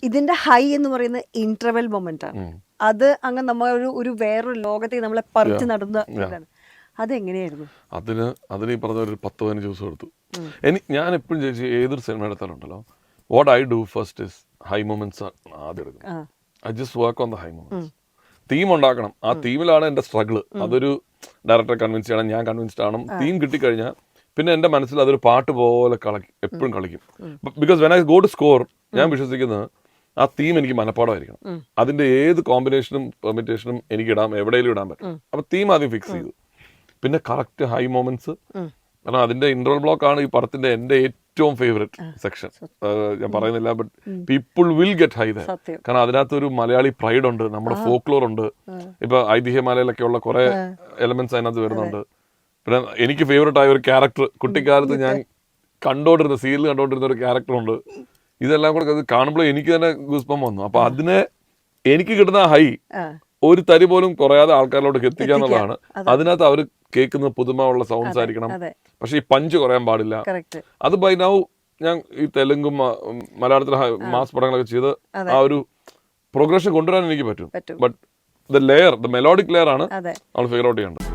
ഇതിന്റെ ഹൈ എന്ന് പറയുന്ന ഇന്റർവെൽ മൊമെന്റ് ആണ്. അത് അങ്ങ് നമ്മൾ ഒരു വേറൊരു ലോകത്തേക്ക് നമ്മളെ പറിച്ചു നടുന്ന ഇതാണ്. അതെങ്ങനെയായിരുന്നു? അതിന് ഈ പറഞ്ഞ ഒരു 10-15 ദിവസം എടുത്തു. ഞാൻ എപ്പോഴും ചോദിച്ചു ഏതൊരു സിനിമ എടുത്താലുണ്ടല്ലോ, what I do first is high moments ആദ്യം എടുക്കും. I just work on the high moments. Theme ഉണ്ടാക്കണം, ആ തീമിലാണ് എൻ്റെ സ്ട്രഗിൾ. അതൊരു ഡയറക്ടറെ കൺവിൻസ് ചെയ്യണം, ഞാൻ കൺവിൻസ്ഡ് ആണ്. തീം കിട്ടിക്കഴിഞ്ഞാൽ പിന്നെ എൻ്റെ മനസ്സിൽ അതൊരു പാട്ട് പോലെ എപ്പോഴും കളിക്കും. Because when I go to score, ഞാൻ വിശ്വസിക്കുന്നത് ആ തീം എനിക്ക് മനപ്പാടമായിരിക്കണം. അതിന്റെ ഏത് കോമ്പിനേഷനും പെർമിറ്റേഷനും എനിക്ക് ഇടാം, എവിടെയെങ്കിലും ഇടാൻ പറ്റും. അപ്പൊ തീം ആദ്യം ഫിക്സ് ചെയ്തു, പിന്നെ കറക്റ്റ് ഹൈ മൊമെന്റ്സ്. കാരണം അതിന്റെ ഇന്റർവൽ ബ്ലോക്ക് ആണ് ഈ പടത്തിന്റെ എന്റെ ഏറ്റവും ഫേവറേറ്റ് സെക്ഷൻ. ഞാൻ പറയുന്നില്ല, but people will get high there. കാരണം അതിനകത്തൊരു മലയാളി പ്രൈഡ് ഉണ്ട്, നമ്മുടെ ഫോക്ലോർ ഉണ്ട്. ഇപ്പൊ ഐതിഹ്യമാലയിലൊക്കെ ഉള്ള കുറെ എലമെന്റ്സ് അതിനകത്ത് വരുന്നുണ്ട്. പിന്നെ എനിക്ക് ഫേവറേറ്റ് ആയ ഒരു ക്യാരക്ടർ, കുട്ടിക്കാലത്ത് ഞാൻ സീരിയൽ കണ്ടോണ്ടിരുന്ന ഒരു ക്യാരക്ടർ ഉണ്ട്. ഇതെല്ലാം കൂടെ കാണുമ്പോൾ എനിക്ക് തന്നെ ഗൂസ്പം വന്നു. അപ്പൊ അതിനെ എനിക്ക് കിട്ടുന്ന ഹൈ ഒരു തരി പോലും കുറയാതെ ആൾക്കാരിലോട്ട് എത്തിക്കുക എന്നുള്ളതാണ്. അതിനകത്ത് അവർ കേൾക്കുന്ന പുതുമയുള്ള സൗണ്ട്സ് ആയിരിക്കണം, പക്ഷെ ഈ പഞ്ച് കുറയാൻ പാടില്ല. അത് ബൈ നൗ ഞാൻ ഈ തെലുങ്കും മലയാളത്തിലെ മാസ് പടങ്ങളൊക്കെ ചെയ്ത് ആ ഒരു പ്രോഗ്രഷൻ കൊണ്ടുവരാൻ എനിക്ക് പറ്റും. ബട്ട് ദ മെലോഡിക് ലെയർ ആണ് നമ്മൾ ഫിഗർ ഔട്ട് ചെയ്യേണ്ടത്.